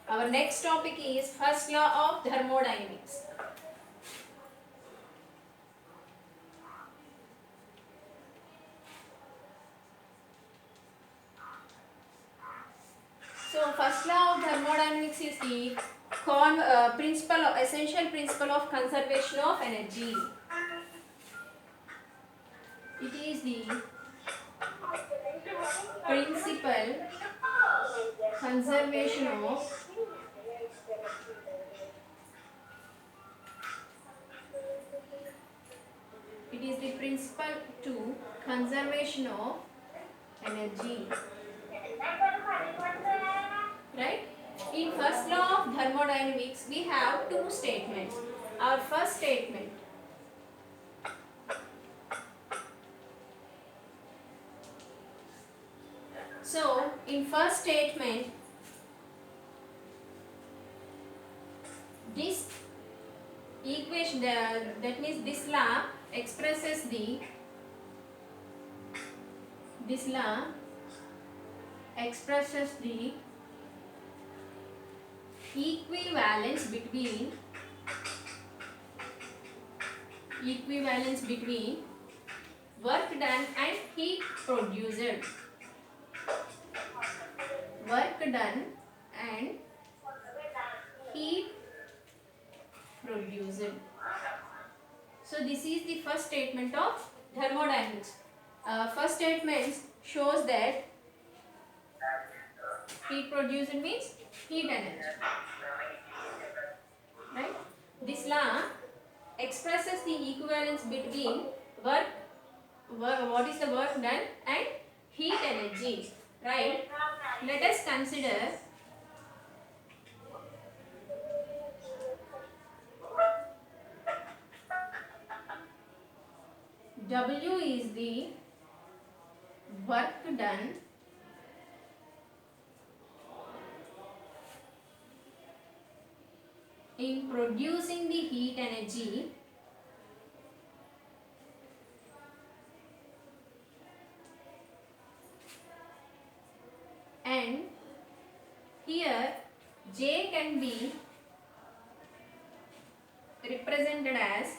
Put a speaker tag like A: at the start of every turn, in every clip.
A: Our next topic is first law of thermodynamics. So first law of thermodynamics is the essential principle of conservation of energy. It is the principle conservation of it is the principle to conservation of energy, right? In first law of thermodynamics we have two statements. Our first statement, so in first statement this equation, that means this law expresses the this law expresses the equivalence between work done and heat produced. Work done and heat produced. So this is the first statement of thermodynamics. First statement shows that heat produced means heat energy, right? This law expresses the equivalence between what is the work done and heat energy, right? Let us consider W is the work done in producing the heat energy and here J can be represented as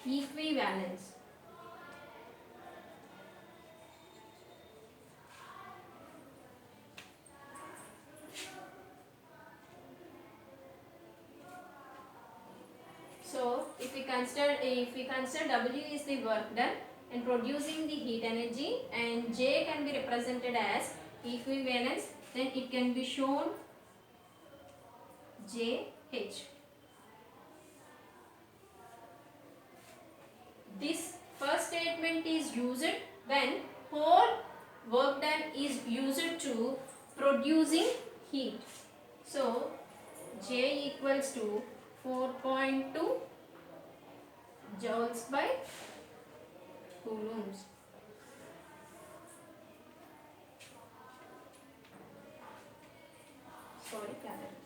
A: equivalence. So if we consider W is the work done in producing the heat energy and J can be represented as equivalence, then it can be shown JH. This first statement is used when whole work done is used to producing heat. So J equals to 4.2 joules by coulombs. Sorry, calories.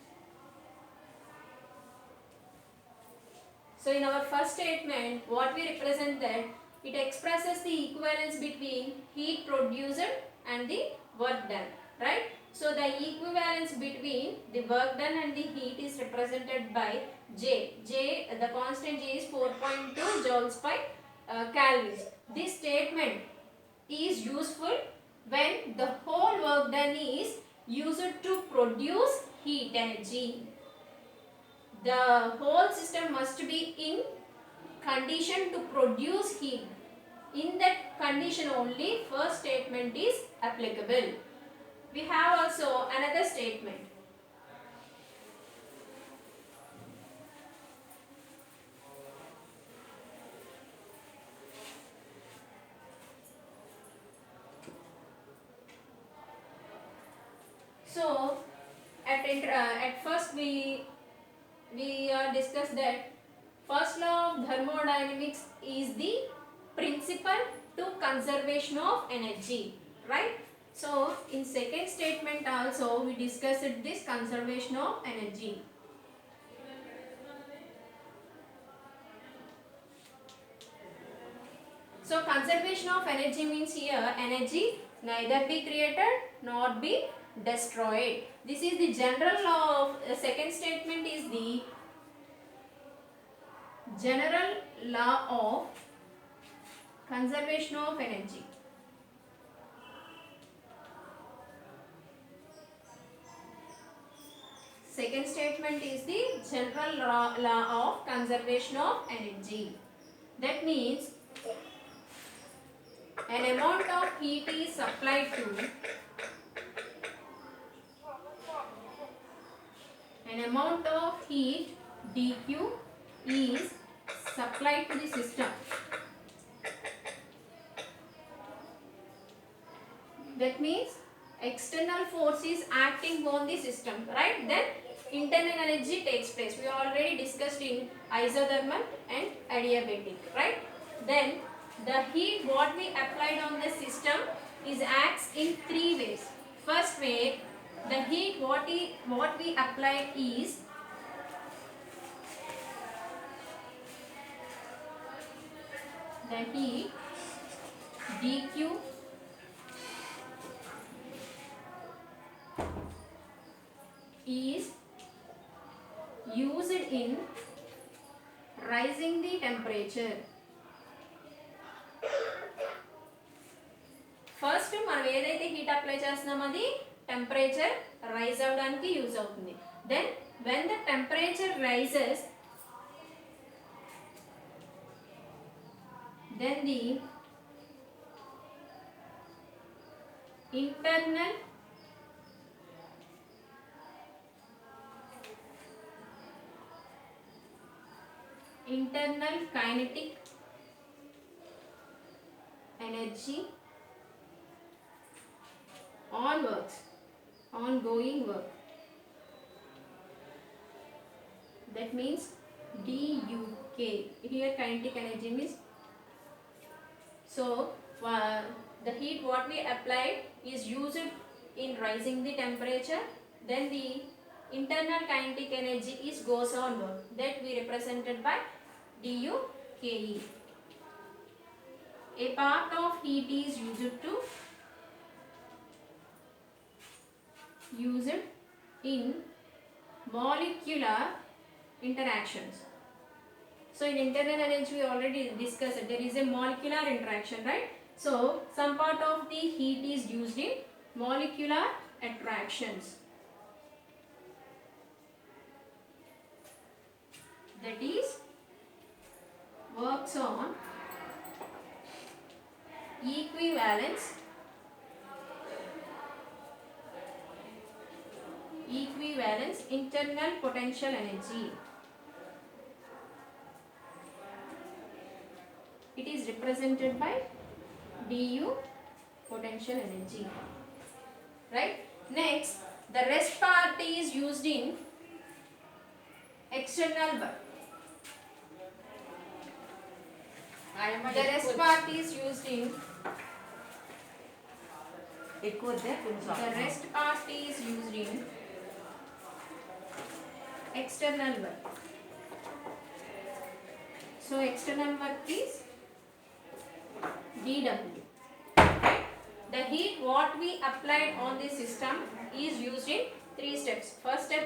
A: So in our first statement, what we represent that it expresses the equivalence between heat produced and the work done, right? So the equivalence between the work done and the heat is represented by J. The constant J is 4.2 joules by calories. This statement is useful when the whole work done is used to produce heat energy. The whole system must be in condition to produce heat. In that condition only first statement is applicable. We have also another statement. So at first we discussed that first law of thermodynamics is the principle to conservation of energy, right? So in second statement also we discussed this conservation of energy. So conservation of energy means here energy neither be created nor be destroyed. This is the general law of second statement is the general law of conservation of energy. Second statement is the general law of conservation of energy. That means an amount of heat is supplied to an amount of heat dq is supplied to the system. That means external force is acting on the system, right? Then internal energy takes place. We already discussed in isothermal and adiabatic, right? Then the heat what we applied on the system is acts in three ways. First way, the heat what we applied is the heat dq is used in rising the temperature. First మనం ఏదైతే heat apply చేస్తున్నామో అది temperature rise అవడానికి use అవుతుంది. Then when the temperature rises then the internal kinetic energy ongoing work, that means duk. Here kinetic energy means, so the heat what we applied is used in rising the temperature. Then the internal kinetic energy is goes on work, that we represented by duke. A part of heat is used in molecular interactions. So in internal energy we already discussed it. There is a molecular interaction, right? So some part of the heat is used in molecular attractions. That is works on equivalence internal potential energy. It is represented by du potential energy, right? Next, the rest part is used in external work. The rest part is used in external work. So external work is dW. The heat what we applied on the system is used in three steps. First step,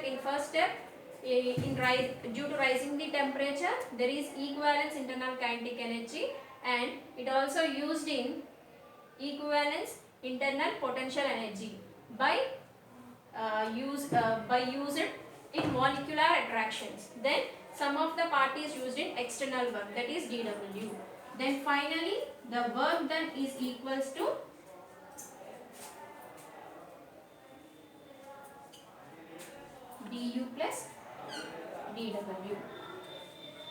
A: due to rising the temperature, there is equivalence internal kinetic energy, and it also used in equivalence internal potential energy by used in molecular attractions. Then some of the part is used in external work, that is dW. Then finally the work done is equals to du plus dW.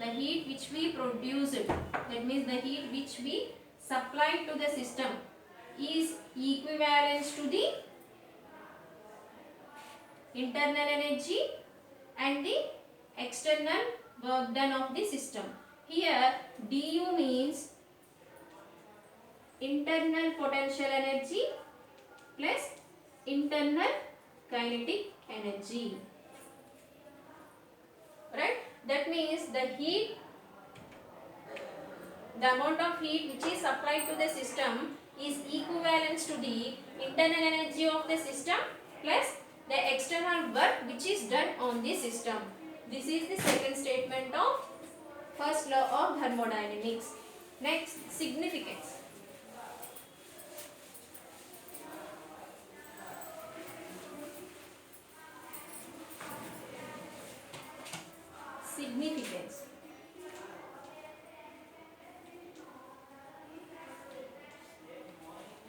A: The heat which we produced, that means the heat which we supplied to the system, is equivalent to the internal energy and the external work done of the system. Here du means internal potential energy plus internal kinetic energy, right? That means the amount of heat which is supplied to the system is equivalent to the internal energy of the system plus the external work which is done on the system. This is the second statement of first law of thermodynamics. Next, significance. Significance.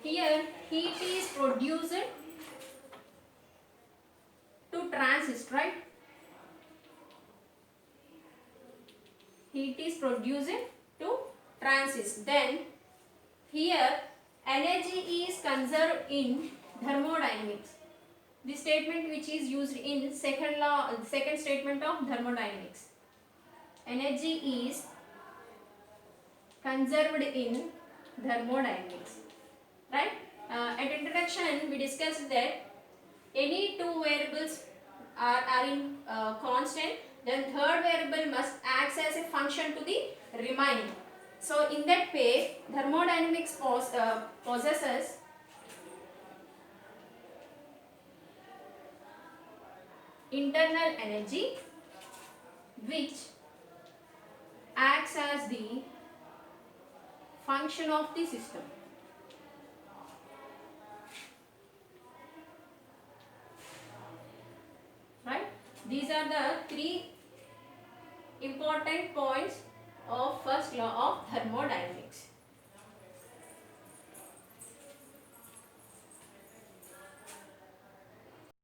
A: Here, heat is produced to transist, right? Heat is produced to transist. Then, here, energy is conserved in thermodynamics. The statement which is used in second statement of thermodynamics. Energy is conserved in thermodynamics, right? At introduction, we discussed that any two variables are in constant, then third variable must act as a function to the remaining. So in that way, thermodynamics possesses internal energy which acts as the function of the system. Right? These are the three important points of first law of thermodynamics.